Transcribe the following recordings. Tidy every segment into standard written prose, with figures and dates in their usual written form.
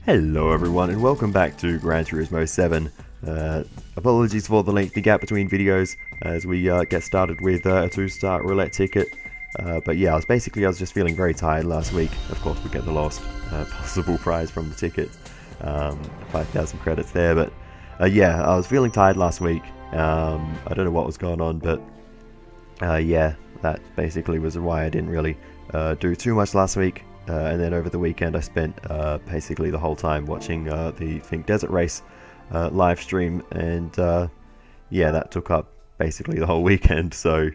Hello everyone and welcome back to Gran Turismo 7. Apologies for the lengthy gap between videos as we get started with a 2-star roulette ticket. But yeah, I was just feeling very tired last week. Of course we get the last possible prize from the ticket. 5,000 credits there, but yeah, I was feeling tired last week. I don't know what was going on, but yeah, that basically was why I didn't really do too much last week. And then over the weekend I spent basically the whole time watching the Think Desert Race live stream, and yeah, that took up basically the whole weekend. So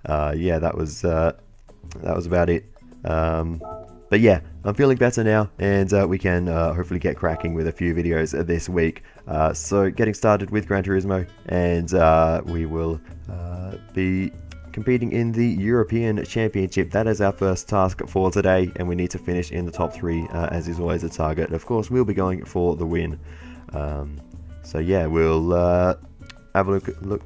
yeah, that was about it. But yeah, I'm feeling better now, and we can hopefully get cracking with a few videos this week. So getting started with Gran Turismo, and we will be competing in the European Championship. That is our first task for today, and we need to finish in the top 3, as is always a target. Of course, we'll be going for the win. So yeah, we'll have a look.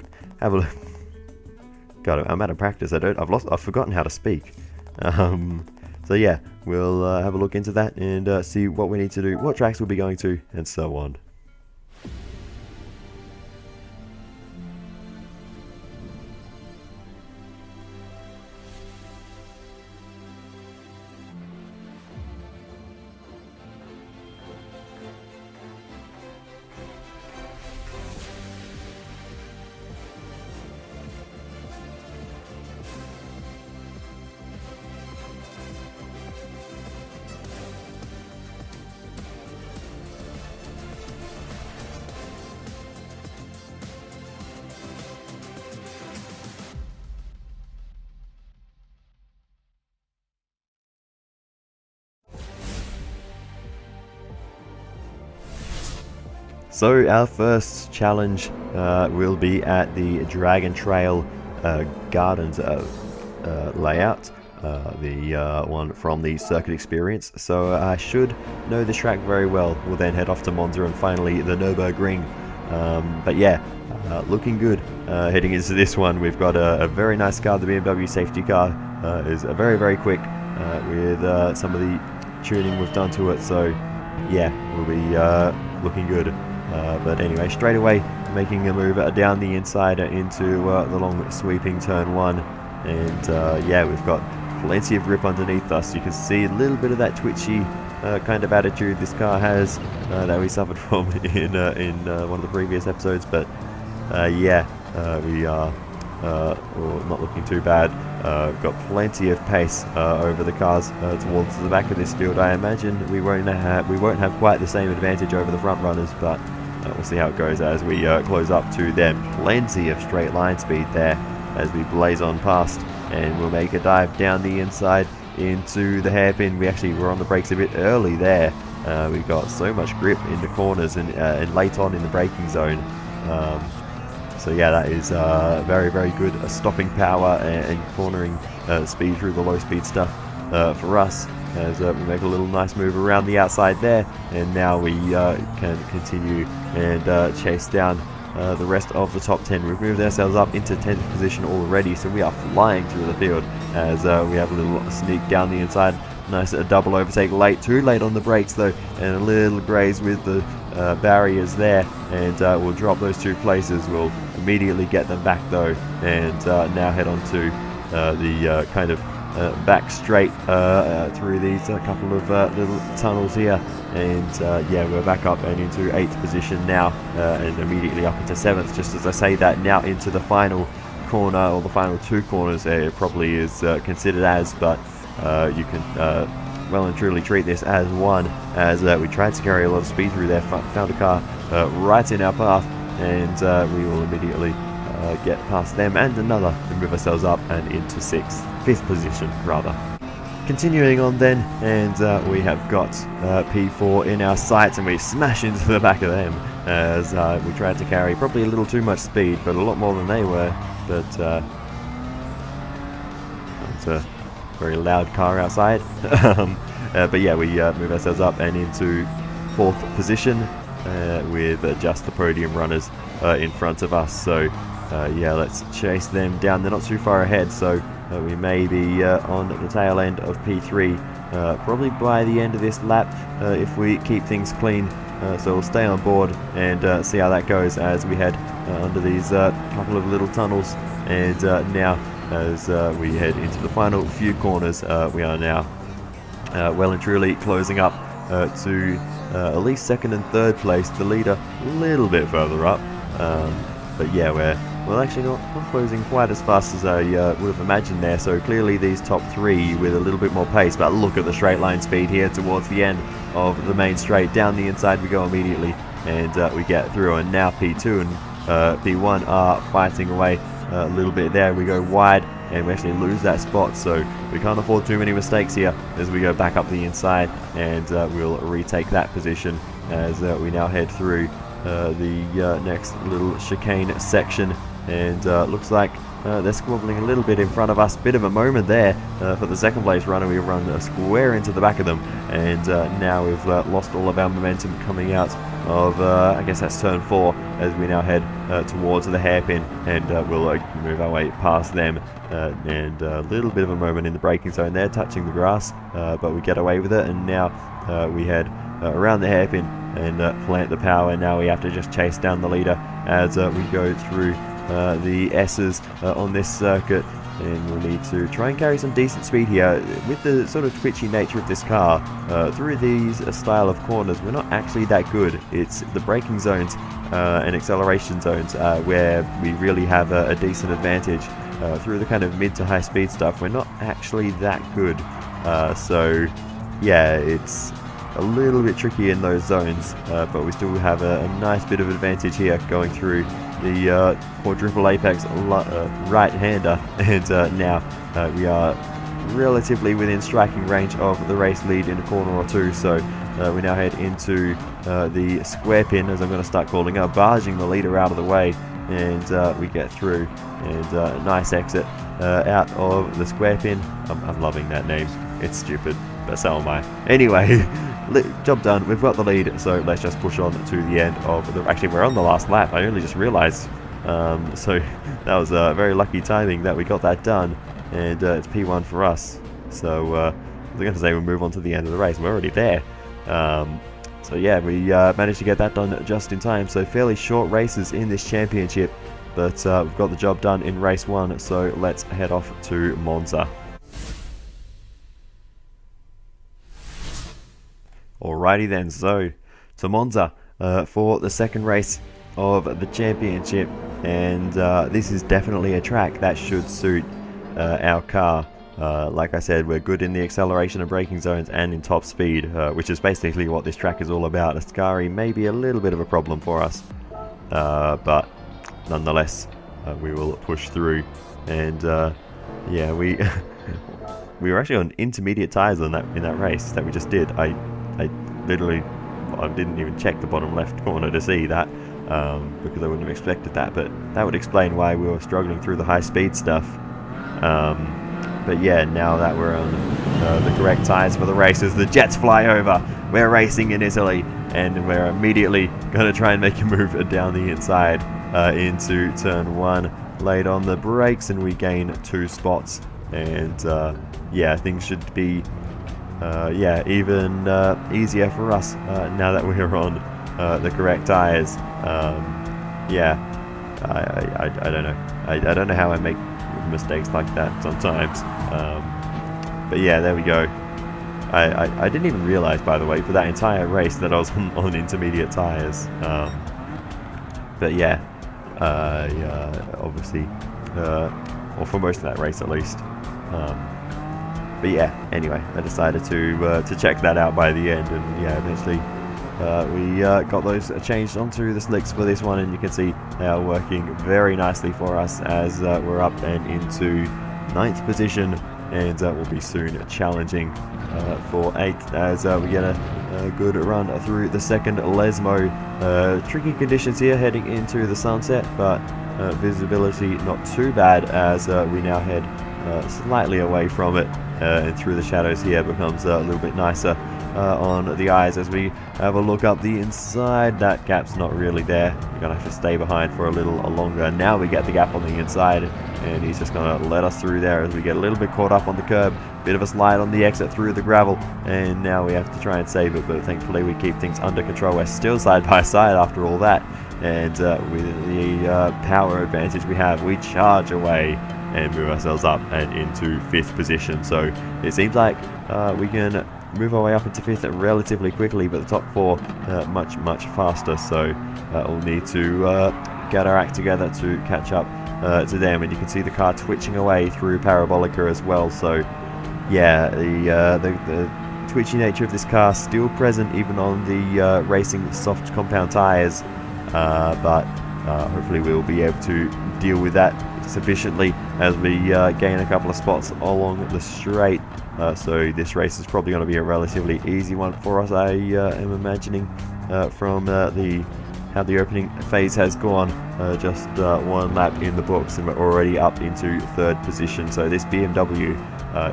God, I'm out of practice. I've forgotten how to speak. So yeah, we'll have a look into that and see what we need to do, what tracks we'll be going to, and so on. So our first challenge will be at the Dragon Trail Gardens layout, the one from the Circuit Experience. So I should know this track very well. We'll then head off to Monza and finally the Nürburgring. But yeah, looking good heading into this one. We've got a very nice car. The BMW safety car is very, very quick with some of the tuning we've done to it. So yeah, we'll be looking good. But anyway, straight away making a move down the inside into the long sweeping turn 1, and yeah, we've got plenty of grip underneath us. You can see a little bit of that twitchy kind of attitude this car has that we suffered from in one of the previous episodes, but yeah, we are not looking too bad. Got plenty of pace over the cars towards the back of this field. I imagine we won't have quite the same advantage over the front runners, but we'll see how it goes as we close up to them. Plenty of straight line speed there as we blaze on past, and we'll make a dive down the inside into the hairpin. We actually were on the brakes a bit early there. We got so much grip in the corners and late on in the braking zone. So yeah, that is very, very good stopping power and cornering speed through the low speed stuff for us, as we make a little nice move around the outside there, and now we can continue and chase down the rest of the top 10. We've moved ourselves up into 10th position already, so we are flying through the field as we have a little sneak down the inside. Nice double overtake late, too late on the brakes though, and a little graze with the barriers there, and we'll drop those 2 places. We'll immediately get them back though, and now head on to the kind of back straight through these couple of little tunnels here, and yeah, we're back up and into 8th position now, and immediately up into 7th. Just as I say that, now into the final corner, or the final 2 corners, it probably is considered as, but you can well and truly treat this as one, as we tried to carry a lot of speed through there, found a car right in our path, and we will immediately get past them and another and move ourselves up and into 5th position rather. Continuing on then, and we have got P4 in our sights, and we smash into the back of them as we tried to carry probably a little too much speed, but a lot more than they were. But it's a very loud car outside. But yeah, we move ourselves up and into 4th position with just the podium runners in front of us. So yeah, let's chase them down. They're not too far ahead, so we may be on the tail end of P3 probably by the end of this lap if we keep things clean. So we'll stay on board and see how that goes as we head under these couple of little tunnels. And now as we head into the final few corners, we are now well and truly closing up to at least second and third place. The leader a little bit further up, but yeah, we're actually not closing quite as fast as I would have imagined there. So clearly these top three with a little bit more pace. But look at the straight line speed here towards the end of the main straight. Down the inside we go immediately, and we get through. And now P2 and P1 are fighting away a little bit there. We go wide and we actually lose that spot, so we can't afford too many mistakes here as we go back up the inside, and we'll retake that position as we now head through the next little chicane section. And looks like they're squabbling a little bit in front of us. Bit of a moment there for the second place runner. We run square into the back of them, and now we've lost all of our momentum coming out of I guess that's turn 4 as we now head towards the hairpin, and we'll move our way past them, and a little bit of a moment in the braking zone there, touching the grass, but we get away with it. And now we head around the hairpin and plant the power. Now we have to just chase down the leader as we go through the S's on this circuit, and we'll need to try and carry some decent speed here. With the sort of twitchy nature of this car, through these style of corners, we're not actually that good. It's the braking zones and acceleration zones where we really have a decent advantage. Through the kind of mid to high speed stuff, we're not actually that good. So yeah, it's a little bit tricky in those zones, but we still have a nice bit of advantage here going through the quadruple apex right-hander, and now we are relatively within striking range of the race lead in a corner or two. So we now head into the square pin, as I'm going to start calling up, barging the leader out of the way, and we get through, and nice exit out of the square pin. I'm loving that name. It's stupid, but so am I. Anyway, job done. We've got the lead, so let's just push on to the end of the... Actually, we're on the last lap. I only just realized. So that was very lucky timing that we got that done, and it's P1 for us. So I was going to say we'll move on to the end of the race. We're already there. So yeah, we managed to get that done just in time. So fairly short races in this championship, but we've got the job done in race 1. So let's head off to Monza. Alrighty then, so to Monza for the second race of the championship, and this is definitely a track that should suit our car. Like I said, we're good in the acceleration and braking zones and in top speed, which is basically what this track is all about. Ascari may be a little bit of a problem for us, but nonetheless we will push through. And yeah, we we were actually on intermediate tires in that race that we just did. I literally, I didn't even check the bottom left corner to see that, because I wouldn't have expected that, but that would explain why we were struggling through the high speed stuff. But yeah, now that we're on the correct tires for the races, the jets fly over. We're racing in Italy, and we're immediately going to try and make a move down the inside into turn 1. Laid on the brakes, and we gain 2 spots. And yeah, things should be yeah, even easier for us now that we're on the correct tires. Yeah, I don't know. I don't know how I make mistakes like that sometimes. But yeah, there we go. I didn't even realize, by the way, for that entire race that I was on intermediate tires. But yeah, obviously, or for most of that race at least. But yeah, anyway, I decided to check that out by the end, and yeah, eventually we got those changed onto the slicks for this one, and you can see they are working very nicely for us as we're up and into 9th position, and we'll be soon challenging for 8th as we get a good run through the second Lesmo. Tricky conditions here heading into the sunset, but visibility not too bad as we now head slightly away from it, and through the shadows here becomes a little bit nicer on the eyes as we have a look up the inside. That gap's not really there. We're going to have to stay behind for a little longer. Now we get the gap on the inside, and he's just going to let us through there as we get a little bit caught up on the curb. Bit of a slide on the exit through the gravel, and now we have to try and save it, but thankfully we keep things under control. We're still side by side after all that, and with the power advantage we have, we charge away and move ourselves up and into 5th position. So it seems like we can move our way up into 5th relatively quickly, but the top 4 much faster. So we'll need to get our act together to catch up to them. And you can see the car twitching away through Parabolica as well. So yeah, the twitchy nature of this car still present even on the racing soft compound tyres, but hopefully we'll be able to deal with that sufficiently as we gain a couple of spots along the straight. So this race is probably going to be a relatively easy one for us, I am imagining, from how the opening phase has gone. Just 1 lap in the books and we're already up into 3rd position. So this BMW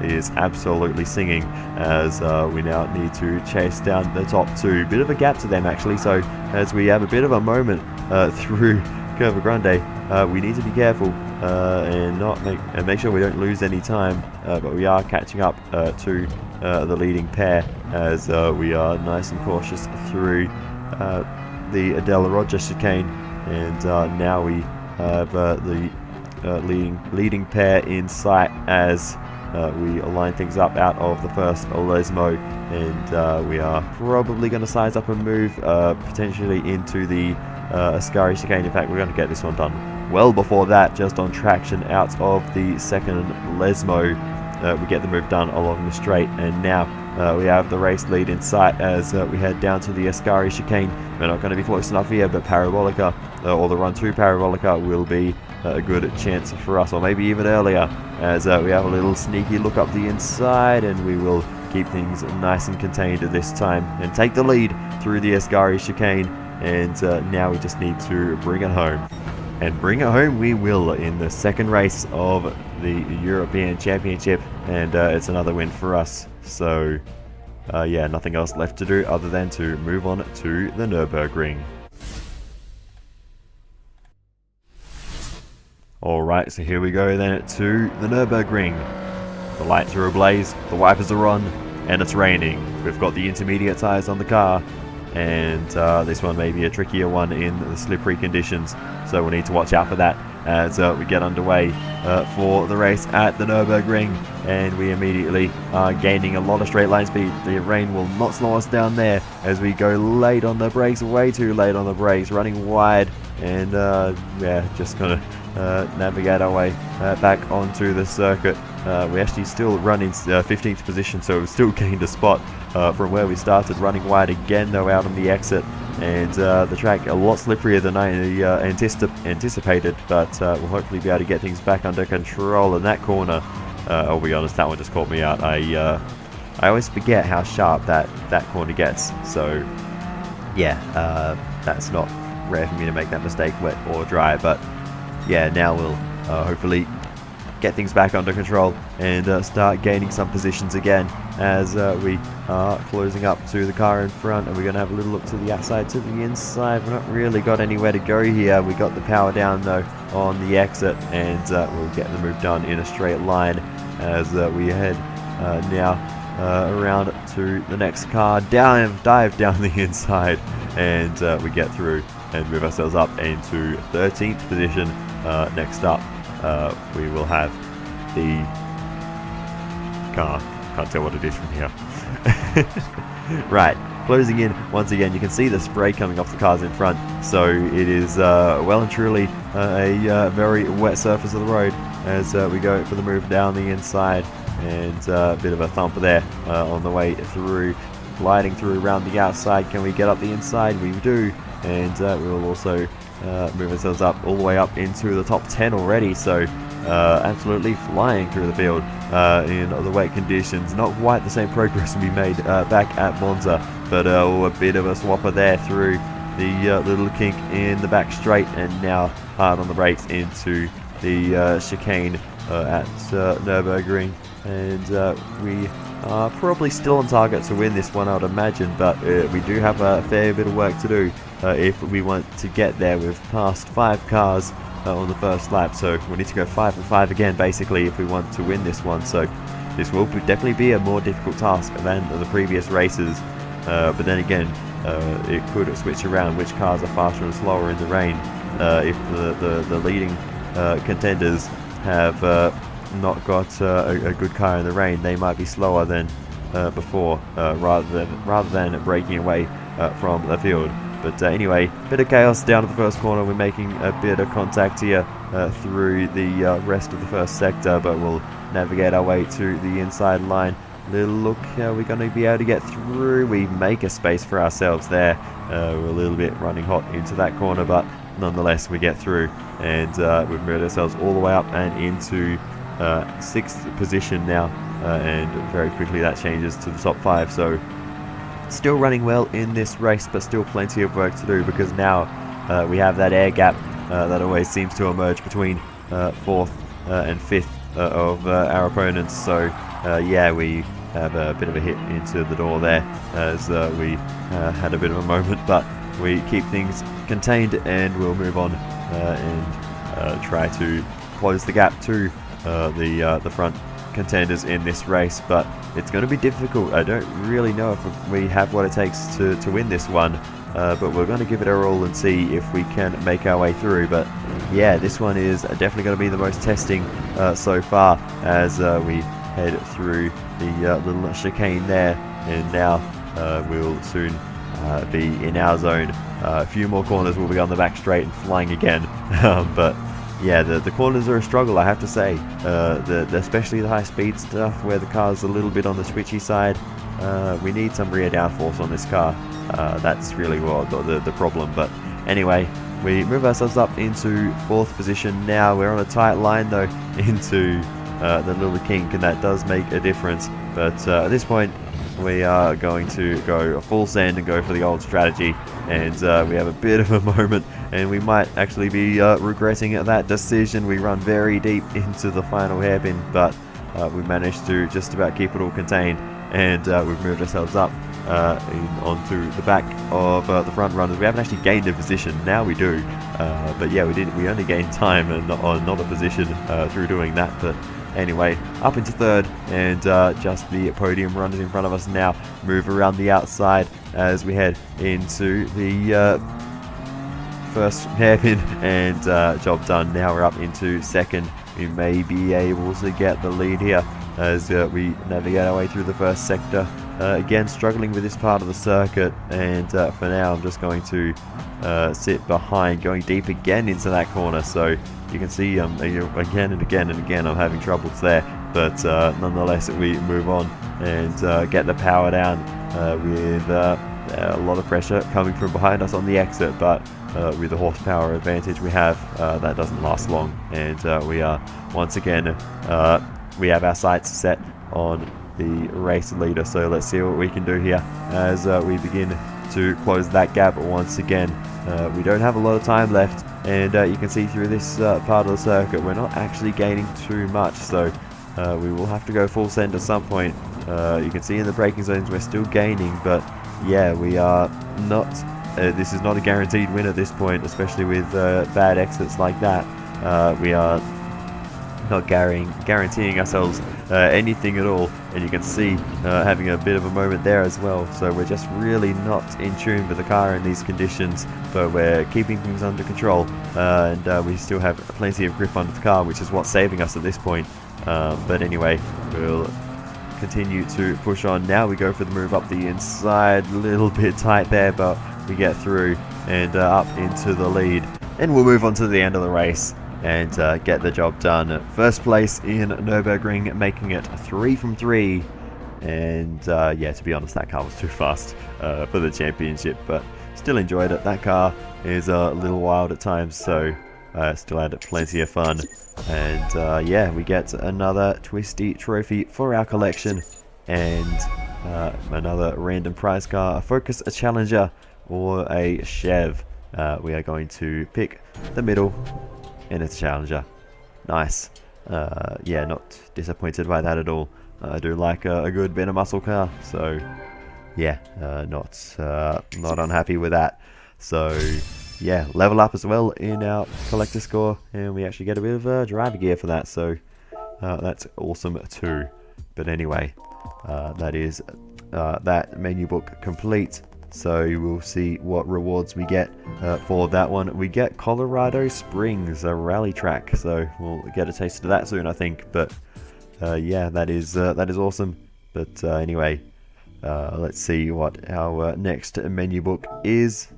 is absolutely singing as we now need to chase down the top 2. Bit of a gap to them actually, so as we have a bit of a moment through Curva Grande, we need to be careful and not make sure we don't lose any time, but we are catching up to the leading pair as we are nice and cautious through the Adela Roger chicane, and now we have the leading pair in sight as we align things up out of the first Lesmo, and we are probably going to size up and move potentially into the Ascari chicane. In fact, we're going to get this one done well before that, just on traction out of the second Lesmo. We get the move done along the straight, and now we have the race lead in sight as we head down to the Ascari chicane. We're not going to be close enough here, but Parabolica, or the run to Parabolica, will be a good chance for us, or maybe even earlier, as we have a little sneaky look up the inside, and we will keep things nice and contained at this time and take the lead through the Ascari chicane. And now we just need to bring it home. And bring it home we will in the 2nd race of the European Championship, and it's another win for us. So yeah, nothing else left to do other than to move on to the Nürburgring. Alright, so here we go then to the Nürburgring. The lights are ablaze, the wipers are on, and it's raining. We've got the intermediate tyres on the car, and this one may be a trickier one in the slippery conditions, so we'll need to watch out for that as we get underway for the race at the Nürburgring, and we immediately are gaining a lot of straight line speed. The rain will not slow us down there as we go late on the brakes, way too late on the brakes, running wide, and yeah, just gonna navigate our way back onto the circuit. We actually still run in 15th position, so we've still gained a spot from where we started, running wide again though out on the exit, and the track a lot slipperier than I anticipated, but we'll hopefully be able to get things back under control in that corner. I'll be honest, that one just caught me out. I always forget how sharp that corner gets, so yeah, that's not rare for me to make that mistake, wet or dry, but yeah, now we'll hopefully get things back under control and start gaining some positions again as we are closing up to the car in front, and we're going to have a little look to the outside, to the inside. We've not really got anywhere to go here. We got the power down though on the exit, and we'll get the move done in a straight line as we head now around to the next car, dive down the inside, and we get through and move ourselves up into 13th position. Next up, we will have the car. Can't tell what it is from here. Right, closing in once again. You can see the spray coming off the cars in front, so it is well and truly a very wet surface of the road as we go for the move down the inside, and a bit of a thump there on the way through, gliding through around the outside. Can we get up the inside? We do, and we will also move ourselves up all the way up into the top 10 already, so absolutely flying through the field in the wet conditions. Not quite the same progress we made back at Monza, but a bit of a swapper there through the little kink in the back straight, and now hard on the brakes into the chicane at Nürburgring. and we are probably still on target to win this one, I would imagine, but we do have a fair bit of work to do if we want to get there. We've passed 5 cars on the first lap, so we need to go 5 and 5 again basically if we want to win this one. So this will definitely be a more difficult task than the previous races, but then again it could switch around which cars are faster and slower in the rain. If the leading contenders have not got a good car in the rain, they might be slower than before, rather than breaking away from the field. But anyway, bit of chaos down at the first corner. We're making a bit of contact here through the rest of the first sector, but we'll navigate our way to the inside line. Little look how we're going to be able to get through. We make a space for ourselves there. We're a little bit running hot into that corner, but nonetheless we get through, and we've moved ourselves all the way up and into 6th position now, and very quickly that changes to the top 5. So still running well in this race, but still plenty of work to do, because now we have that air gap that always seems to emerge between 4th and 5th of our opponents. So yeah, we have a bit of a hit into the door there as we had a bit of a moment, but we keep things contained and we'll move on and try to close the gap to the front contenders in this race. But it's going to be difficult. I don't really know if we have what it takes to win this one, but we're going to give it our all and see if we can make our way through. But yeah, this one is definitely going to be the most testing so far, as we head through the little chicane there, and now we'll soon be in our zone. A few more corners, we'll be on the back straight and flying again. But yeah, the corners are a struggle, I have to say. Especially the high speed stuff where the car's a little bit on the twitchy side. We need some rear downforce on this car. That's really what the problem. But anyway, we move ourselves up into 4th position now. We're on a tight line though into the little kink, and that does make a difference. But at this point we are going to go full send and go for the old strategy, and we have a bit of a moment, and we might actually be regretting that decision. We run very deep into the final hairpin, but we managed to just about keep it all contained, and we've moved ourselves up onto the back of the front runners. We haven't actually gained a position. Now we do, but yeah, we only gained time and not a position through doing that. But anyway, up into 3rd, and just the podium runners in front of us now move around the outside as we head into the first hairpin, and job done. Now we're up into 2nd. We may be able to get the lead here as we navigate our way through the first sector. Again, struggling with this part of the circuit, and for now I'm just going to sit behind, going deep again into that corner. So you can see again and again and again I'm having troubles there, but nonetheless we move on and get the power down with a lot of pressure coming from behind us on the exit. But with the horsepower advantage we have, that doesn't last long, and we are once again we have our sights set on the race leader. So let's see what we can do here as we begin to close that gap once again. We don't have a lot of time left, and you can see through this part of the circuit we're not actually gaining too much, so we will have to go full send at some point. You can see in the braking zones we're still gaining, but yeah, we are not this is not a guaranteed win at this point, especially with bad exits like that. We are not guaranteeing ourselves anything at all, and you can see having a bit of a moment there as well. So we're just really not in tune with the car in these conditions, but we're keeping things under control, and we still have plenty of grip under the car, which is what's saving us at this point. But anyway, we'll continue to push on. Now we go for the move up the inside, a little bit tight there, but we get through and up into the lead, and we'll move on to the end of the race and get the job done. First place in Nürburgring, making it 3 from 3, and yeah, to be honest, that car was too fast for the championship, but still enjoyed it. That car is a little wild at times, so still had plenty of fun. And yeah, we get another twisty trophy for our collection, and another random prize car, a Focus, a Challenger, or a Chev. We are going to pick the middle, and it's a Challenger. Nice. yeah, not disappointed by that at all. I do like a good bit of muscle car, so yeah, not unhappy with that. So yeah, level up as well in our collector score, and we actually get a bit of driver gear for that, so that's awesome too. But anyway, that is that menu book complete. So we'll see what rewards we get for that one. We get Colorado Springs, a rally track, so we'll get a taste of that soon, I think. But yeah, that is awesome. But anyway, let's see what our next menu book is.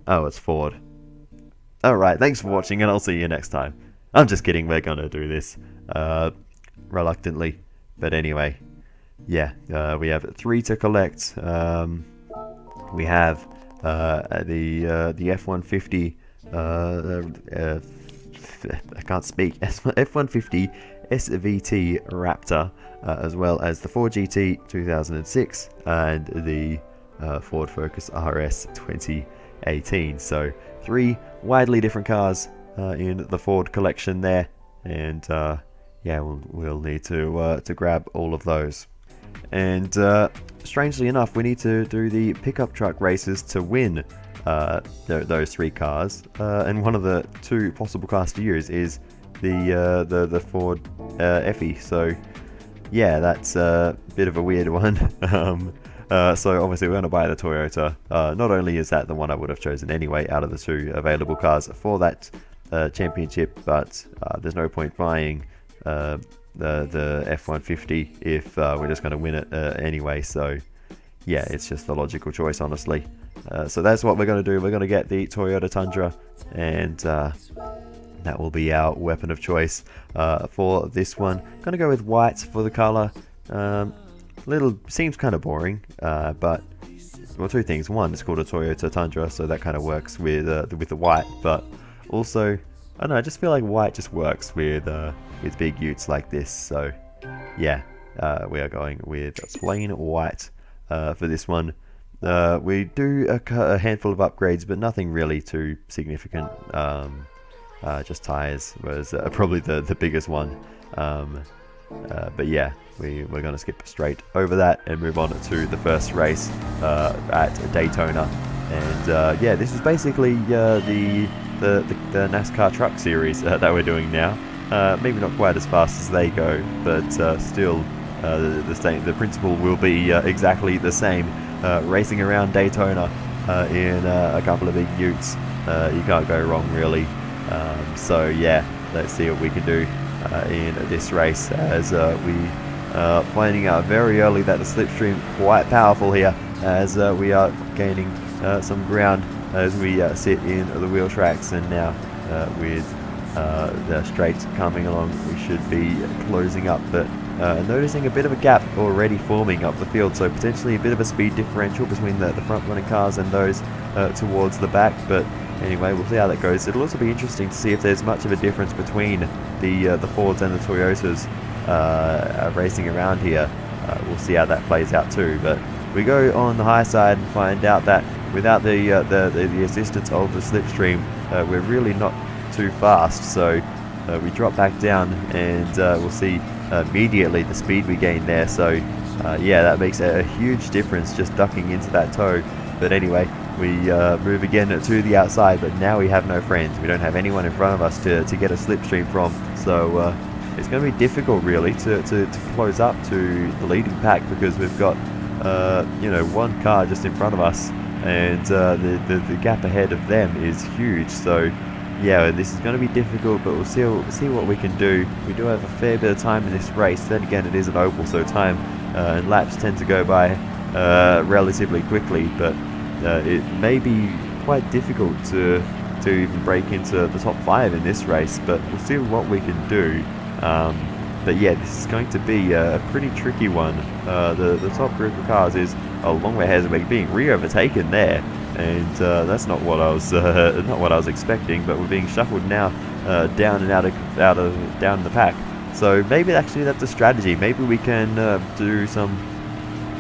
Oh, it's Ford. Alright, thanks for watching, and I'll see you next time. I'm just kidding, we're gonna do this reluctantly. But anyway, yeah, we have 3 to collect. We have the F-150, I can't speak, F-150 SVT Raptor, as well as the Ford GT 2006 and the Ford Focus RS 2018. So 3 widely different cars in the Ford collection there, and yeah, we'll need to grab all of those. And strangely enough, we need to do the pickup truck races to win those 3 cars. And one of the 2 possible cars to use is the Ford Effie. So yeah, that's a bit of a weird one. So obviously we're going to buy the Toyota. Not only is that the one I would have chosen anyway out of the 2 available cars for that championship, but there's no point buying the F-150 if we're just going to win it anyway. So yeah, it's just the logical choice, honestly. So that's what we're going to do. We're going to get the Toyota Tundra, and that will be our weapon of choice for this one. Going to go with white for the color. Seems kind of boring, but well, 2 things. One, it's called a Toyota Tundra, so that kind of works with the white. But also, I don't know, I just feel like white just works with big utes like this. So yeah, we are going with plain white for this one. We do a handful of upgrades, but nothing really too significant. Just tires was probably the biggest one. But yeah, we're going to skip straight over that and move on to the first race at Daytona. And yeah, this is basically the NASCAR truck series that we're doing now. Maybe not quite as fast as they go, but still the principle will be exactly the same. Racing around Daytona in a couple of big utes. You can't go wrong, really. So yeah, let's see what we can do in this race, as we finding out very early that the slipstream quite powerful here, as we are gaining some ground as we sit in the wheel tracks. And now with the straights coming along, we should be closing up, but noticing a bit of a gap already forming up the field, so potentially a bit of a speed differential between the front running cars and those towards the back. But anyway, we'll see how that goes. It'll also be interesting to see if there's much of a difference between the Fords and the Toyotas racing around here. We'll see how that plays out too. But we go on the high side and find out that without the assistance of the slipstream, we're really not too fast. So we drop back down, and we'll see immediately the speed we gain there. So yeah, that makes a huge difference, just ducking into that toe. But anyway, we move again to the outside, but now we have no friends. We don't have anyone in front of us to get a slipstream from. So it's going to be difficult, really, to close up to the leading pack, because we've got you know, 1 car just in front of us, and the gap ahead of them is huge. So yeah, this is going to be difficult, but we'll see what we can do. We do have a fair bit of time in this race. Then again, it is an oval, so time and laps tend to go by relatively quickly, but it may be quite difficult to even break into the top 5 in this race, but we'll see what we can do. But yeah, this is going to be a pretty tricky one. The top group of cars is a long way ahead. We're being re-overtaken there, and that's not what I was expecting. But we're being shuffled now down and down in the pack. So maybe actually that's a strategy. Maybe we can do some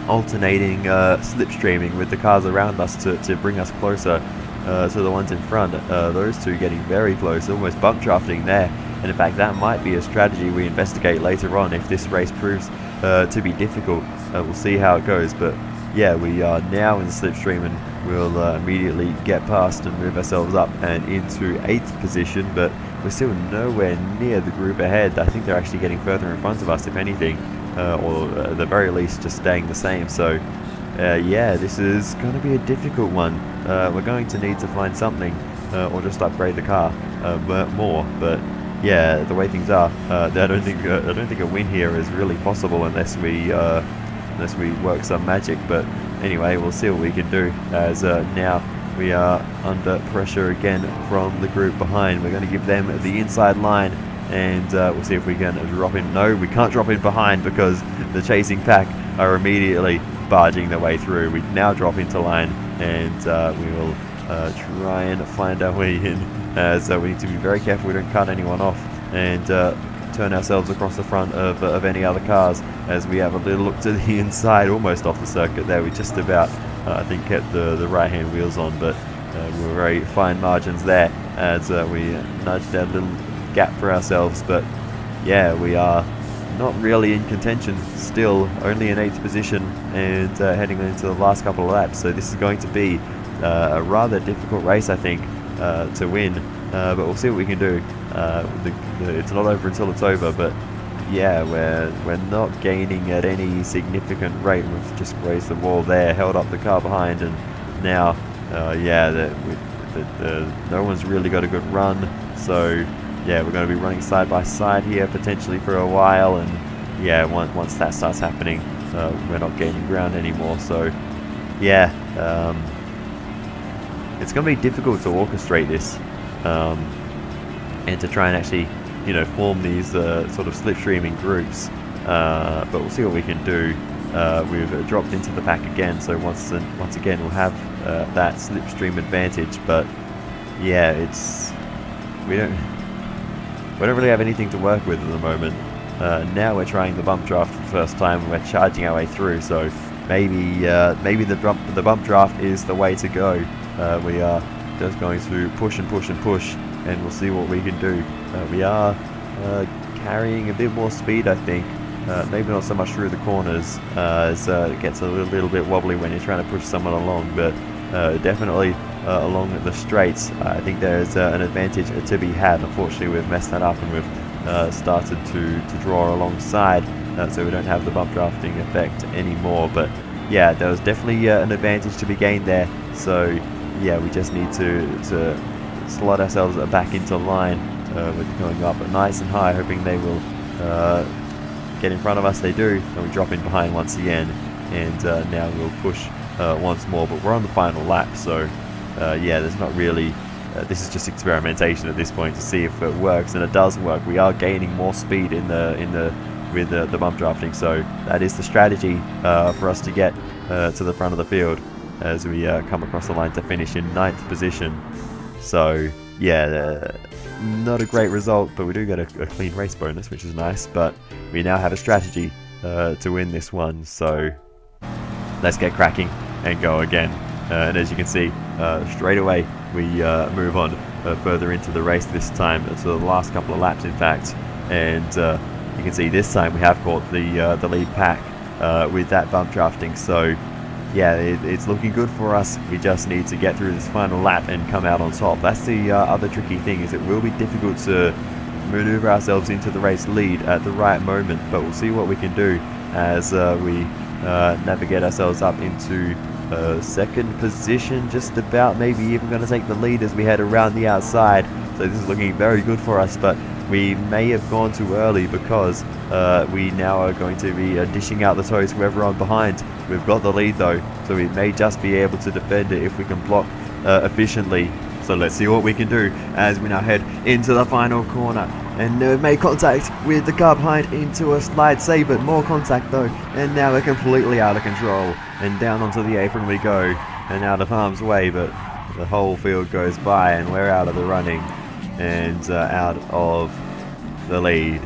alternating slipstreaming with the cars around us to bring us closer to the ones in front. Those 2 getting very close, almost bump drafting there. And in fact, that might be a strategy we investigate later on if this race proves to be difficult. We'll see how it goes, but yeah, we are now in the slipstream, and we'll immediately get past and move ourselves up and into 8th position, but we're still nowhere near the group ahead. I think they're actually getting further in front of us, if anything, or at the very least just staying the same. So yeah, this is going to be a difficult one. We're going to need to find something, or just upgrade the car more, but yeah, the way things are, I don't think a win here is really possible unless we work some magic. But anyway, we'll see what we can do, as now we are under pressure again from the group behind. We're going to give them the inside line, and we'll see if we can drop in. No, we can't drop in behind because the chasing pack are immediately barging their way through. We now drop into line, and we will try and find our way in, as we need to be very careful we don't cut anyone off, and turn ourselves across the front of any other cars, as we have a little look to the inside, almost off the circuit there. We just about, I think, kept the right hand wheels on, but we were very fine margins there, as we nudged that little gap for ourselves. But yeah, we are not really in contention still, only in 8th position, and heading into the last couple of laps. So this is going to be a rather difficult race, I think, to win, but we'll see what we can do. It's not over until it's over, but yeah, we're not gaining at any significant rate. We've just grazed the wall there, held up the car behind, and now yeah, no one's really got a good run. So yeah, we're going to be running side by side here potentially for a while, and yeah, once that starts happening, we're not gaining ground anymore. So yeah, it's going to be difficult to orchestrate this, and to try and actually, you know, form these sort of slipstreaming groups, but we'll see what we can do. We've dropped into the pack again, so once again we'll have that slipstream advantage. But yeah, we don't really have anything to work with at the moment. Now we're trying the bump draft for the first time, and we're charging our way through, so maybe the bump draft is the way to go. We are just going to push and push and push, and we'll see what we can do. We are carrying a bit more speed, I think. Maybe not so much through the corners, as it gets a little bit wobbly when you're trying to push someone along, but definitely along the straights, I think there's an advantage to be had. Unfortunately, we've messed that up, and we've started to draw alongside, so we don't have the bump drafting effect anymore. But yeah, there was definitely an advantage to be gained there. So yeah, we just need to slot ourselves back into line, with going up nice and high, hoping they will get in front of us. They do, and we drop in behind once again, and now we'll push once more. But we're on the final lap, so yeah, there's not really this is just experimentation at this point to see if it works, and it does work. We are gaining more speed with the bump drafting, so that is the strategy for us to get to the front of the field as we come across the line to finish in 9th position. So yeah, not a great result, but we do get a clean race bonus, which is nice. But we now have a strategy to win this one, so let's get cracking and go again. And as you can see, straight away we move on further into the race this time, to the last couple of laps in fact, and you can see this time we have caught the lead pack with that bump drafting. So yeah, it's looking good for us. We just need to get through this final lap and come out on top. That's the other tricky thing, is it will be difficult to maneuver ourselves into the race lead at the right moment, but we'll see what we can do as we navigate ourselves up into 2nd position, just about, maybe even going to take the lead as we head around the outside. So this is looking very good for us, but we may have gone too early, because we now are going to be dishing out the toes to everyone behind. We've got the lead though, so we may just be able to defend it if we can block efficiently. So let's see what we can do as we now head into the final corner, and make contact with the car behind into a slide saver. More contact though, and now we're completely out of control, and down onto the apron we go, and out of harm's way. But the whole field goes by, and we're out of the running, and out of the lead.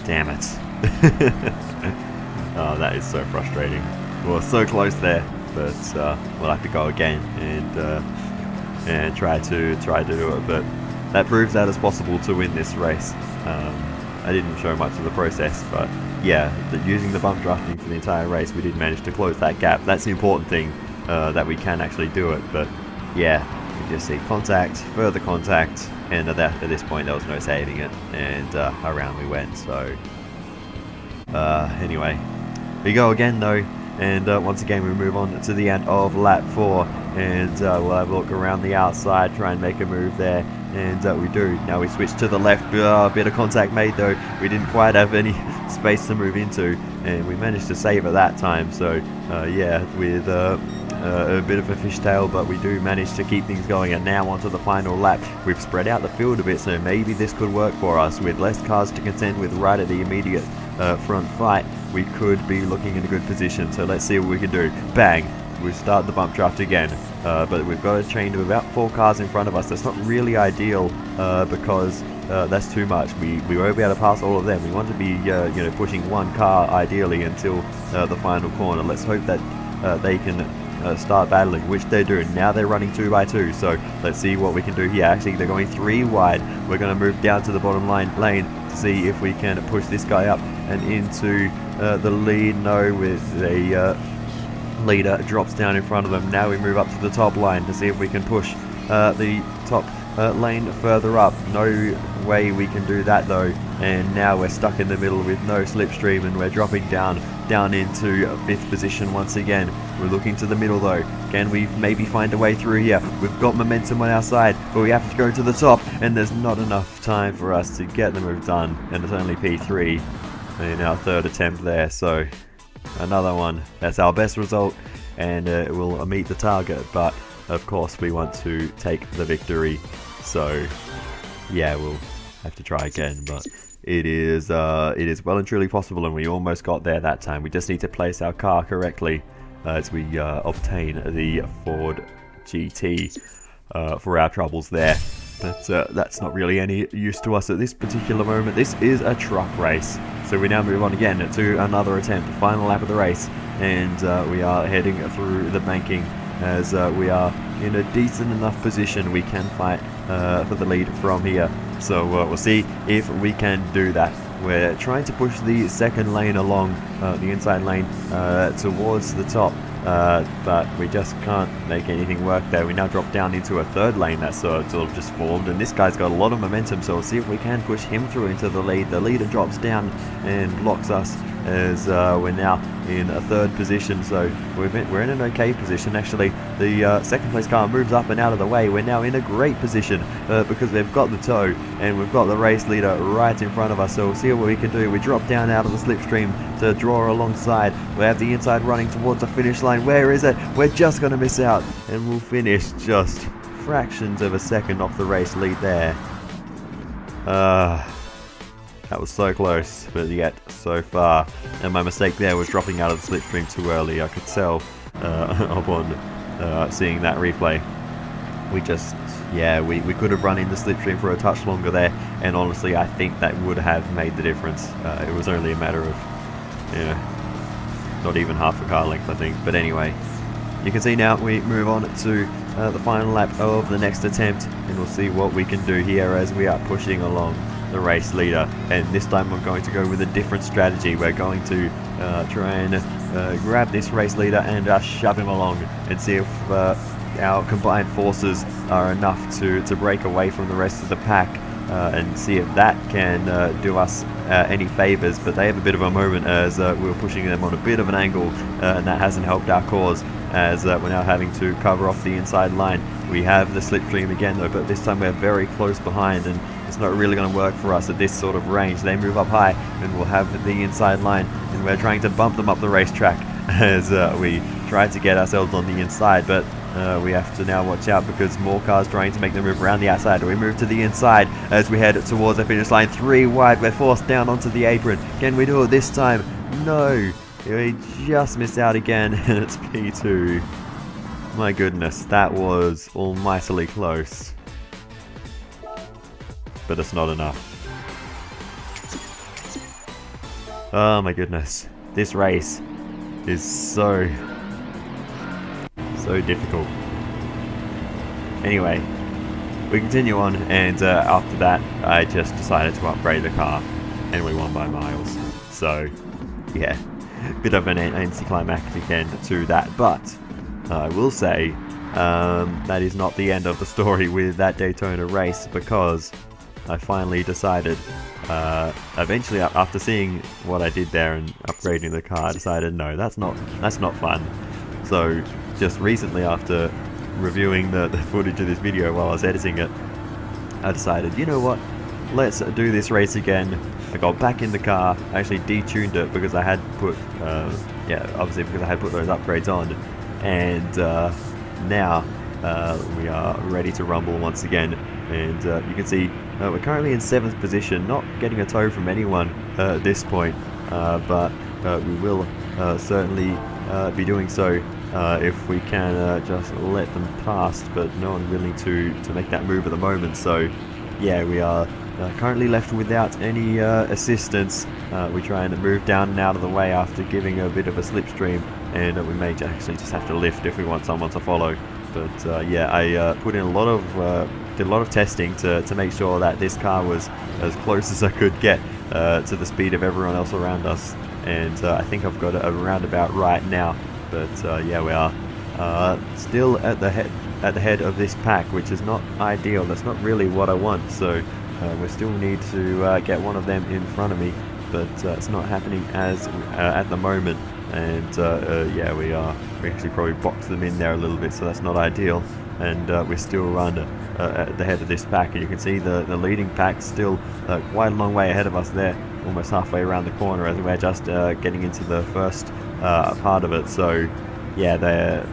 Damn it. Oh, that is so frustrating. We're so close there, but we'll have to go again, and try to do it. But that proves that it's possible to win this race. I didn't show much of the process, but yeah, using the bump drafting for the entire race, we did manage to close that gap. That's the important thing, that we can actually do it. But yeah, you just see contact, further contact, and at this point there was no saving it, and around we went. So anyway, we go again though, and once again we move on to the end of lap 4, and we'll have a look around the outside, try and make a move there, and we do. Now we switch to the left, bit of contact made though, we didn't quite have any space to move into, and we managed to save it that time. So yeah, with a bit of a fishtail, but we do manage to keep things going. And now onto the final lap. We've spread out the field a bit, so maybe this could work for us. With less cars to contend with right at the immediate front fight, we could be looking in a good position. So let's see what we can do. Bang! We start the bump draft again, but we've got a chain of about 4 cars in front of us. That's not really ideal, because that's too much. We won't be able to pass all of them. We want to be you know, pushing 1 car ideally until the final corner. Let's hope that they can start battling, which they're doing. Now they're running 2 by 2, so let's see what we can do here. Actually, they're going 3 wide. We're going to move down to the bottom lane to see if we can push this guy up and into the lead. No, with a leader drops down in front of them. Now we move up to the top line to see if we can push the top lane further up. No way we can do that though, and now we're stuck in the middle with no slipstream, and we're dropping down into 5th position once again. We're looking to the middle though. Can we maybe find a way through here? We've got momentum on our side, but we have to go to the top, and there's not enough time for us to get the move done, and it's only P3 in our 3rd attempt there. So another one. That's our best result, and it will meet the target, but of course we want to take the victory. So yeah, we'll have to try again, but it is well and truly possible, and we almost got there that time. We just need to place our car correctly as we obtain the Ford GT for our troubles there. But that's not really any use to us at this particular moment. This is a truck race. So we now move on again to another attempt, final lap of the race, and we are heading through the banking as we are in a decent enough position. We can fight for the lead from here. So we'll see if we can do that. We're trying to push the 2nd lane along, the inside lane, towards the top. But we just can't make anything work there. We now drop down into a 3rd lane that's sort of just formed, and this guy's got a lot of momentum, so we'll see if we can push him through into the lead. The leader drops down and blocks us as we're now in a 3rd position, so we're in an okay position. Actually, the 2nd place car moves up and out of the way. We're now in a great position because we've got the tow and we've got the race leader right in front of us, so we'll see what we can do. We drop down out of the slipstream to draw alongside. We have the inside running towards the finish line. Where is it? We're just going to miss out, and we'll finish just fractions of a second off the race lead there. That was so close, but yet so far. And my mistake there was dropping out of the slipstream too early. I could tell upon seeing that replay. We just, yeah, we could have run in the slipstream for a touch longer there, and honestly I think that would have made the difference. It was only a matter of, you know, not even half a car length, I think. But anyway, you can see now we move on to the final lap of the next attempt, and we'll see what we can do here as we are pushing along the race leader. And this time I'm going to go with a different strategy. We're going to try and grab this race leader and shove him along and see if our combined forces are enough to break away from the rest of the pack, and see if that can do us any favors. But they have a bit of a moment as we're pushing them on a bit of an angle, and that hasn't helped our cause, as we're now having to cover off the inside line. We have the slipstream again though, but this time we're very close behind, and it's not really going to work for us at this sort of range. They move up high and we'll have the inside line, and we're trying to bump them up the racetrack as we try to get ourselves on the inside. But we have to now watch out because more cars trying to make the move around the outside. We move to the inside as we head towards the finish line. 3 wide, we're forced down onto the apron. Can we do it this time? No, we just missed out again, and it's P2. My goodness, that was almightily close, but it's not enough. Oh my goodness, this race is so difficult. anyway, we continue on, and after that, I just decided to upgrade the car, and we won by miles. So, yeah, bit of an anticlimactic end to that, but I will say that is not the end of the story with that Daytona race, because I finally decided, eventually after seeing what I did there and upgrading the car, I decided no, that's not fun. So just recently, after reviewing the footage of this video while I was editing it, I decided, you know what, let's do this race again. I got back in the car, I actually detuned it because I had put, obviously because I had put those upgrades on, and now we are ready to rumble once again. And you can see we're currently in 7th position, not getting a tow from anyone at this point, but we will certainly be doing so if we can just let them pass, but no one willing to make that move at the moment. So yeah, we are currently left without any assistance. We try and move down and out of the way after giving a bit of a slipstream, and we may actually just have to lift if we want someone to follow. But yeah, I put in did a lot of testing to make sure that this car was as close as I could get to the speed of everyone else around us, and I think I've got it around about right now. But yeah, we are still at the head of this pack, which is not ideal. That's not really what I want. So we still need to get one of them in front of me, but it's not happening as at the moment. And yeah, we actually probably boxed them in there a little bit, so that's not ideal. And we still run at the head of this pack, and you can see the leading pack still quite a long way ahead of us there, almost halfway around the corner, as we're just getting into the first part of it. So yeah,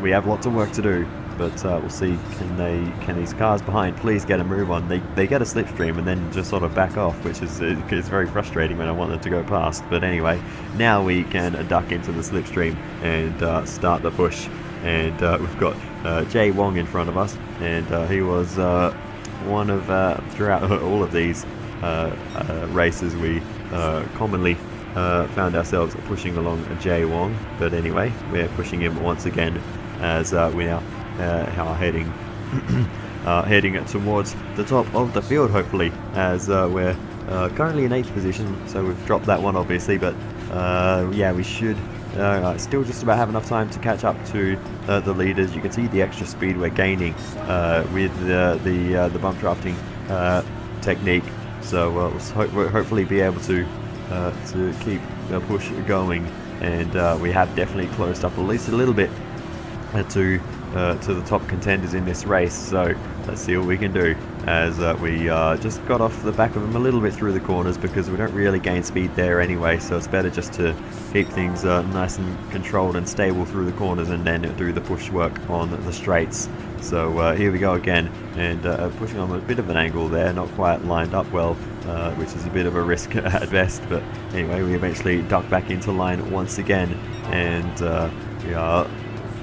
we have lots of work to do, but we'll see. Can these cars behind please get a move on? They get a slipstream and then just sort of back off, which is very frustrating when I want them to go past. But anyway, now we can duck into the slipstream and start the push. And we've got Jay Wong in front of us, and he was one of throughout all of these races we commonly found ourselves pushing along Jay Wong. But anyway, we're pushing him once again as we now are heading towards the top of the field, hopefully, as we're currently in 8th position, so we've dropped that one obviously, but yeah, we should still just about have enough time to catch up to the leaders. You can see the extra speed we're gaining with the bump drafting technique, so we'll hopefully be able to keep the push going, and we have definitely closed up at least a little bit to the top contenders in this race. So let's see what we can do, as we just got off the back of them a little bit through the corners, because we don't really gain speed there anyway, so it's better just to keep things nice and controlled and stable through the corners, and then do the push work on the straights. So here we go again, and pushing on a bit of an angle there, not quite lined up well, which is a bit of a risk at best. But anyway, we eventually duck back into line once again, and we are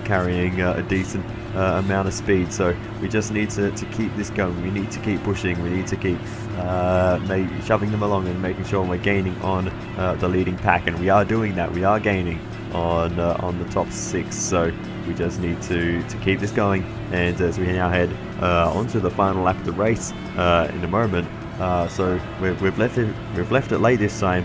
carrying a decent amount of speed, so we just need to keep this going. We need to keep pushing, we need to keep shoving them along and making sure we're gaining on the leading pack, and we are doing that. We are gaining on the top 6, so we just need to keep this going. And as we now head onto the final lap of the race in a moment, so we've left it late this time.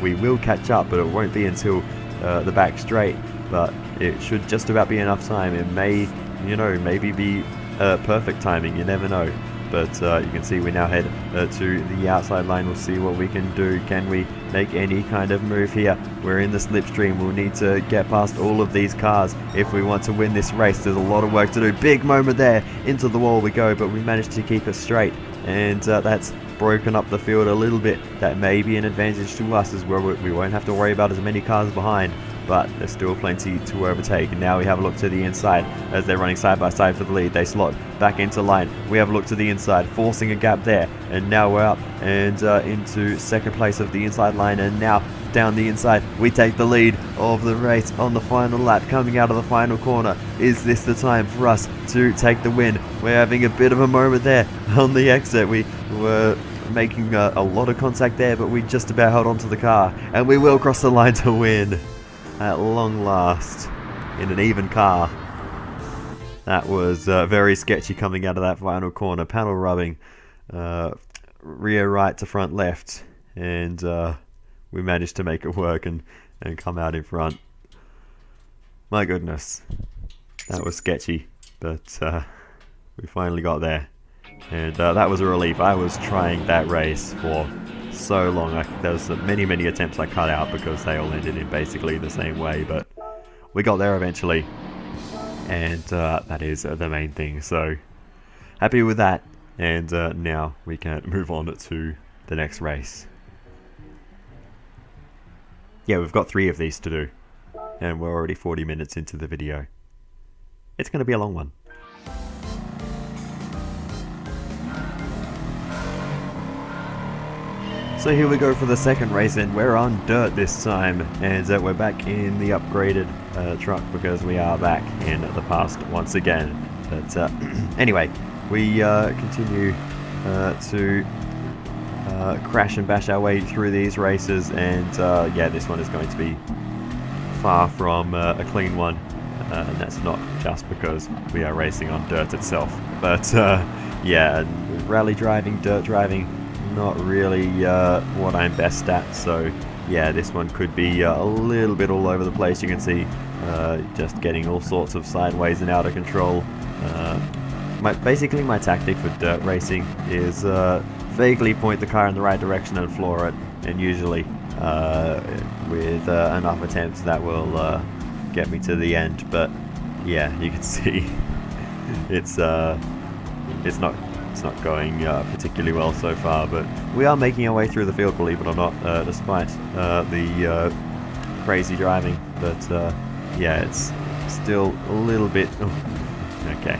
We will catch up, but it won't be until the back straight, but it should just about be enough time. It may, maybe be perfect timing, you never know. But you can see we now head to the outside line. We'll see what we can do. Can we make any kind of move here? We're in the slipstream. We'll need to get past all of these cars if we want to win this race. There's a lot of work to do. Big moment there. Into the wall we go, but we managed to keep it straight. And that's broken up the field a little bit. That may be an advantage to us, as well. We won't have to worry about as many cars behind, but there's still plenty to overtake. And now we have a look to the inside as they're running side by side for the lead. They slot back into line. We have a look to the inside, forcing a gap there, and now we're up and into second place of the inside line, and now down the inside we take the lead of the race on the final lap, coming out of the final corner. Is this the time for us to take the win? We're having a bit of a moment there on the exit. We were making a lot of contact there, but we just about held onto the car, and we will cross the line to win at long last in an even car. That was very sketchy coming out of that final corner. Panel rubbing, rear right to front left, and we managed to make it work and come out in front. My goodness, that was sketchy, but we finally got there, and that was a relief. I was trying that race for so long. There was many attempts I cut out because they all ended in basically the same way, but we got there eventually, and that is the main thing. So happy with that, and now we can move on to the next race. Yeah, we've got 3 of these to do, and we're already 40 minutes into the video. It's going to be a long one. So here we go for the second race, and we're on dirt this time, and we're back in the upgraded truck because we are back in the past once again. But anyway, we continue to crash and bash our way through these races, and yeah, this one is going to be far from a clean one, and that's not just because we are racing on dirt itself, but yeah, rally driving, dirt driving, not really what I'm best at. So yeah, this one could be a little bit all over the place. You can see just getting all sorts of sideways and out of control. Basically my tactic for dirt racing is vaguely point the car in the right direction and floor it, and usually with enough attempts that will get me to the end. But yeah, you can see it's not going particularly well so far, but we are making our way through the field, believe it or not, despite the crazy driving. But yeah, it's still a little bit okay,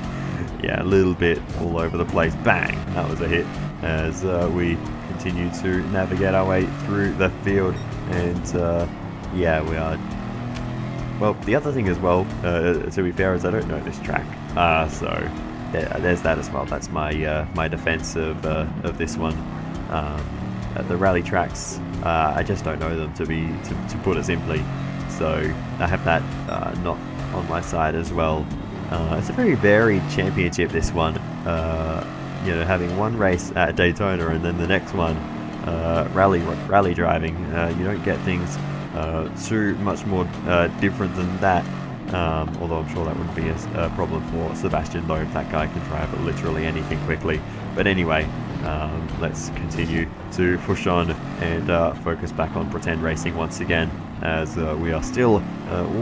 yeah, a little bit all over the place. Bang, that was a hit as we continue to navigate our way through the field. And yeah, we are, well, the other thing as well, to be fair, is I don't know this track, so there's that as well. That's my my defense of this one. The rally tracks, I just don't know them, to put it simply. So I have that not on my side as well. It's a very varied championship, this one. You know, having one race at Daytona and then the next one rally driving, you don't get things too much more different than that. Although I'm sure that wouldn't be a problem for Sebastian Loeb. That guy can drive literally anything quickly. But anyway, let's continue to push on and focus back on pretend racing once again, as we are still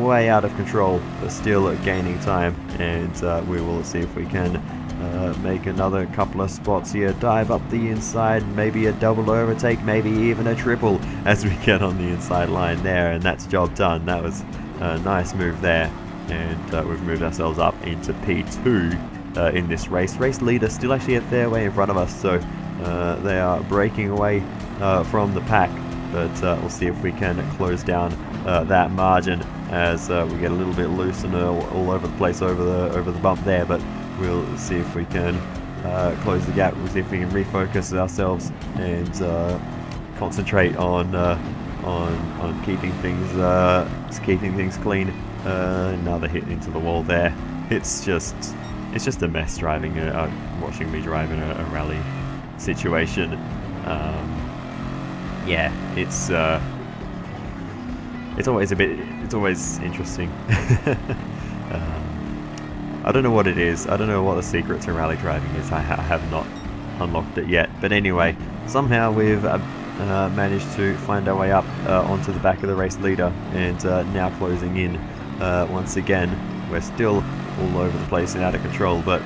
way out of control, but still gaining time, and we will see if we can make another couple of spots here, dive up the inside, maybe a double overtake, maybe even a triple as we get on the inside line there, and that's job done. That was a nice move there, and we've moved ourselves up into P2 in this race. Race leader still actually a fair way in front of us, so they are breaking away from the pack, but we'll see if we can close down that margin as we get a little bit loose and all over the place over the bump there. But we'll see if we can close the gap. We'll see if we can refocus ourselves and concentrate on keeping things clean. Another hit into the wall there. It's just a mess driving, watching me drive in a rally situation. Yeah, it's always interesting. I don't know what it is. I don't know what the secret to rally driving is. I have not unlocked it yet. But anyway, somehow we've managed to find our way up onto the back of the race leader, and now closing in once again. We're still all over the place and out of control, but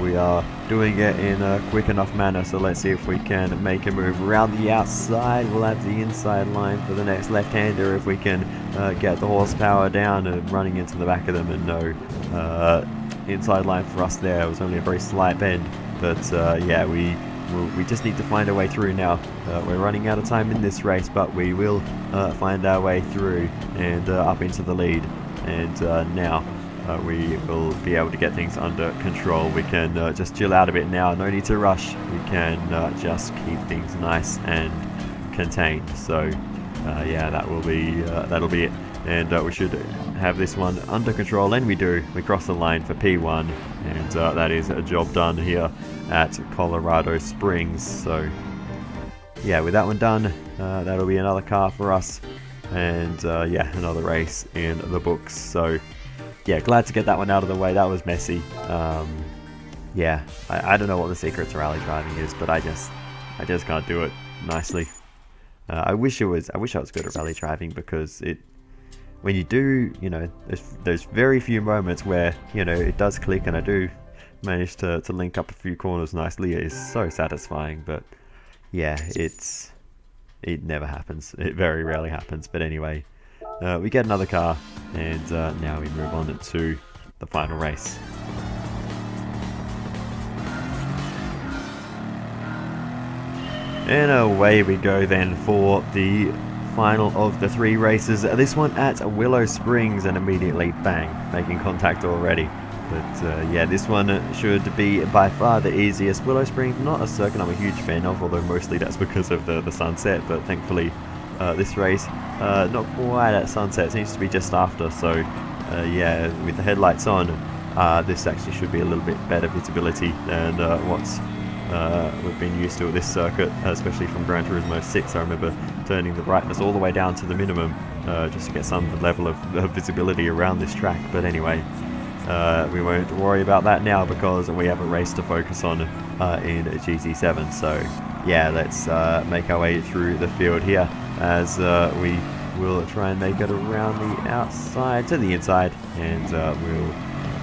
we are doing it in a quick enough manner. So let's see if we can make a move around the outside. We'll have the inside line for the next left-hander if we can get the horsepower down and running into the back of them. And no inside line for us there. It was only a very slight bend, but yeah, we just need to find our way through now. We're running out of time in this race, but we will find our way through and up into the lead. And now we will be able to get things under control. We can just chill out a bit now. No need to rush. We can just keep things nice and contained. So yeah, that'll be it. and we should have this one under control, and we do. We cross the line for P1, and that is a job done here at Colorado Springs. So yeah, with that one done, that'll be another car for us, and yeah, another race in the books. So yeah, glad to get that one out of the way. That was messy. Yeah, I don't know what the secret to rally driving is, but I just can't do it nicely. I wish I was good at rally driving, because when you do, you know, there's very few moments where, you know, it does click and I do manage to link up a few corners nicely. It is so satisfying, but yeah, it never happens. It very rarely happens. But anyway, we get another car, and now we move on to the final race. And away we go then for the final of the 3 races. This one at Willow Springs, and immediately, bang, making contact already. But yeah, this one should be by far the easiest. Willow Springs, not a circuit I'm a huge fan of, although mostly that's because of the sunset. But thankfully, this race, not quite at sunset, seems to be just after. So yeah, with the headlights on, this actually should be a little bit better visibility than what's we've been used to at this circuit, especially from Gran Turismo 6. I remember turning the brightness all the way down to the minimum just to get some level of visibility around this track. But anyway, we won't worry about that now, because we have a race to focus on in GT7. So yeah, let's make our way through the field here, as we will try and make it around the outside to the inside, and we'll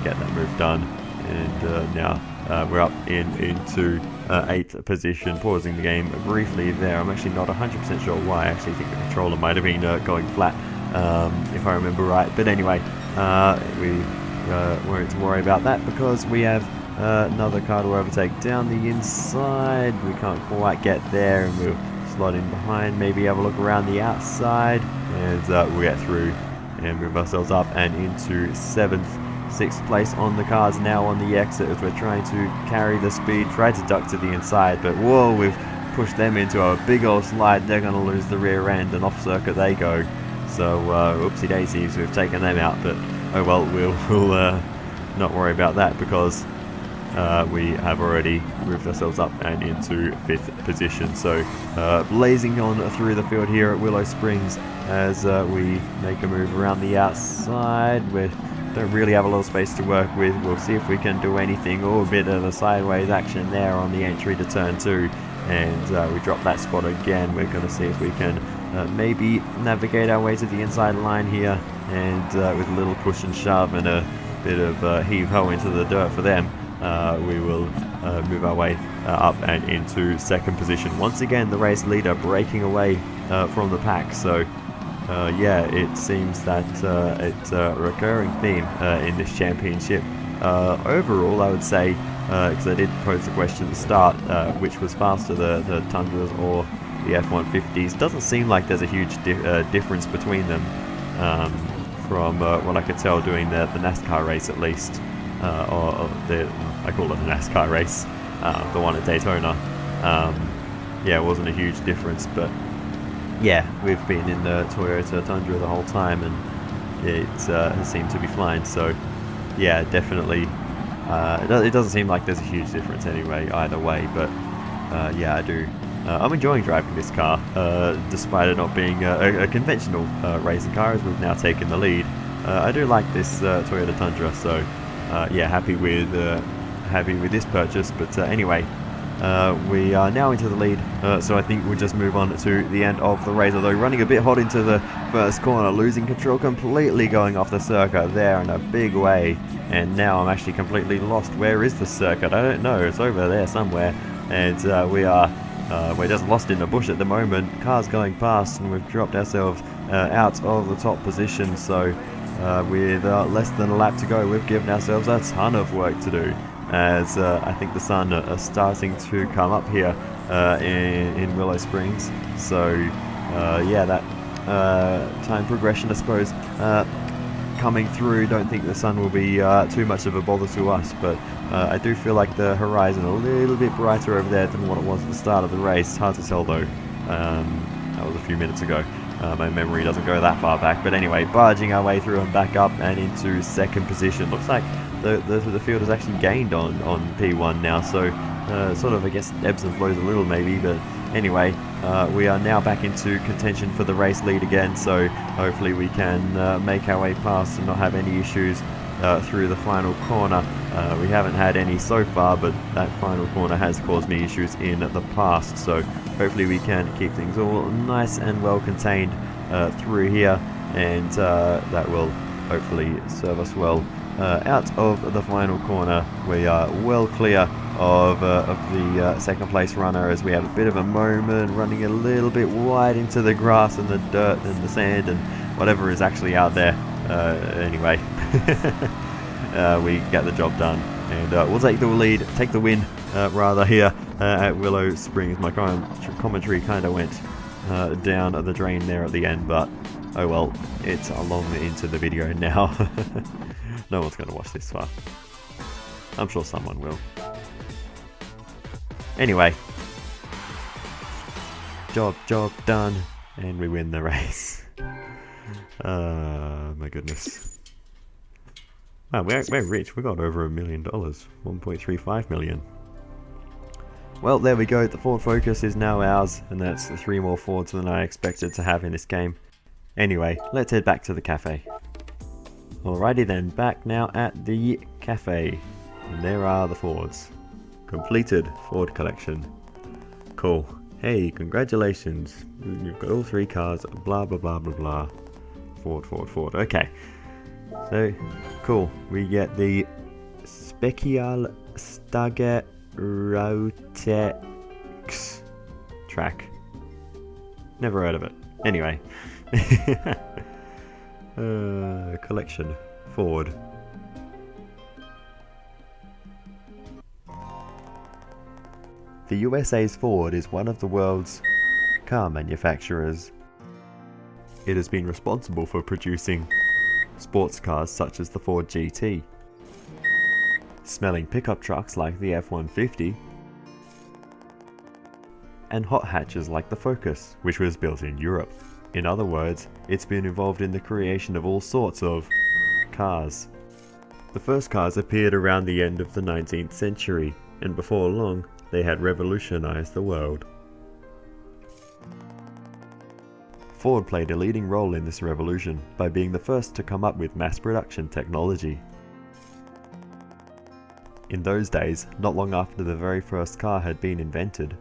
get that move done. And now we're up into 8th position, pausing the game briefly there. I'm actually not 100% sure why. I actually think the controller might have been going flat, if I remember right. But anyway, we won't worry about that, because we have another car to overtake down the inside. We can't quite get there, and we'll slot in behind, maybe have a look around the outside, and we'll get through and move ourselves up and into 6th place on the cars now on the exit, as we're trying to carry the speed, try to duck to the inside, but whoa, we've pushed them into a big old slide. They're going to lose the rear end, and off circuit they go. So oopsie daisies, we've taken them out, but oh well, we'll not worry about that, because we have already moved ourselves up and into 5th position. So blazing on through the field here at Willow Springs, as we make a move around the outside. We don't really have a lot of space to work with. We'll see if we can do anything. Oh, a bit of a sideways action there on the entry to turn 2, and we drop that spot again. We're going to see if we can maybe navigate our way to the inside line here, and with a little push and shove and a bit of heave-ho into the dirt for them, we will move our way up and into 2nd position. Once again, the race leader breaking away from the pack. So yeah, it seems that it's a recurring theme in this championship. Overall, I would say, because I did pose the question at the start, which was faster, the Tundras or the F-150s. Doesn't seem like there's a huge difference between them, from what I could tell doing the NASCAR race, at least. Or I call it a NASCAR race, the one at Daytona. Yeah, it wasn't a huge difference, but yeah, we've been in the Toyota Tundra the whole time, and it has seemed to be flying. So yeah, definitely, it doesn't seem like there's a huge difference anyway, either way. But yeah, I do. I'm enjoying driving this car, despite it not being a conventional racing car, as we've now taken the lead. I do like this Toyota Tundra, so yeah, happy with this purchase. But anyway, we are now into the lead, so I think we'll just move on to the end of the race. Although running a bit hot into the first corner, losing control completely, going off the circuit there in a big way, and now I'm actually completely lost. Where is the circuit? I don't know. It's over there somewhere, and we're just lost in the bush at the moment. Cars going past, and we've dropped ourselves out of the top position. So with less than a lap to go, we've given ourselves a ton of work to do, as I think the sun are starting to come up here in Willow Springs. So yeah, that time progression, I suppose, coming through. Don't think the sun will be too much of a bother to us, but I do feel like the horizon a little bit brighter over there than what it was at the start of the race. Hard to tell though. That was a few minutes ago. My memory doesn't go that far back, but anyway, barging our way through and back up and into second position. Looks like the field has actually gained on P1 now, so sort of, I guess, ebbs and flows a little maybe, but anyway, we are now back into contention for the race lead again, so hopefully we can make our way past and not have any issues through the final corner. We haven't had any so far, but that final corner has caused me issues in the past, so hopefully we can keep things all nice and well contained through here, and that will hopefully serve us well. Out of the final corner, we are well clear of the second place runner, as we have a bit of a moment, running a little bit wide into the grass and the dirt and the sand and whatever is actually out there. Anyway, we get the job done, and we'll take the win rather here at Willow Springs. My commentary kind of went down the drain there at the end, but oh well, it's along into the video now. No one's going to watch this far. I'm sure someone will. Anyway, job done, and we win the race. My goodness. Wow, we're rich. We got over $1 million, 1.35 million. Well, there we go. The Ford Focus is now ours, and that's 3 more Fords than I expected to have in this game. Anyway, let's head back to the cafe. Alrighty then, back now at the cafe, and there are the Fords. Completed Ford collection. Cool. Hey, congratulations. You've got all 3 cars, blah blah blah blah blah. Ford. Okay. So, cool. We get the Special Stagger Rotex track. Never heard of it. Anyway. Collection. Ford. The USA's Ford is one of the world's car manufacturers. It has been responsible for producing sports cars such as the Ford GT, smelling pickup trucks like the F-150, and hot hatches like the Focus, which was built in Europe. In other words, it's been involved in the creation of all sorts of cars. The first cars appeared around the end of the 19th century, and before long, they had revolutionized the world. Ford played a leading role in this revolution by being the first to come up with mass production technology. In those days, not long after the very first car had been invented,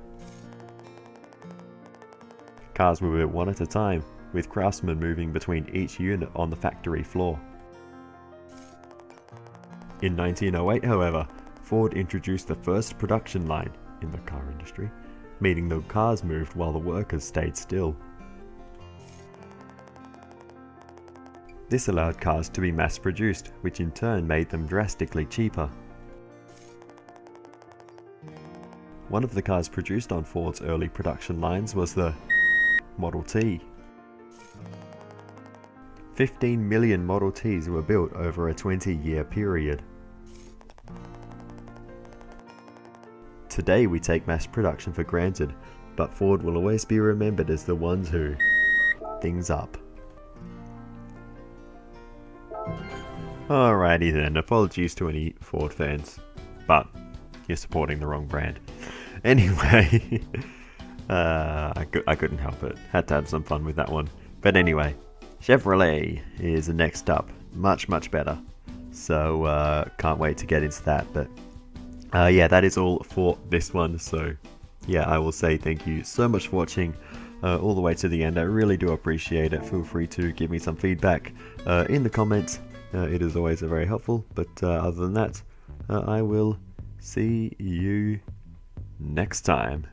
cars were built one at a time, with craftsmen moving between each unit on the factory floor. In 1908, however, Ford introduced the first production line in the car industry, meaning the cars moved while the workers stayed still. This allowed cars to be mass-produced, which in turn made them drastically cheaper. One of the cars produced on Ford's early production lines was the Model T. 15 million Model Ts were built over a 20-year period. Today we take mass production for granted, but Ford will always be remembered as the ones who things up. Alrighty then, apologies to any Ford fans, but you're supporting the wrong brand. Anyway, I couldn't help it, had to have some fun with that one. But anyway, Chevrolet is next up, much better, so can't wait to get into that. But yeah, that is all for this one, so yeah, I will say thank you so much for watching all the way to the end. I really do appreciate it. Feel free to give me some feedback in the comments. It is always very helpful, but other than that, I will see you next time.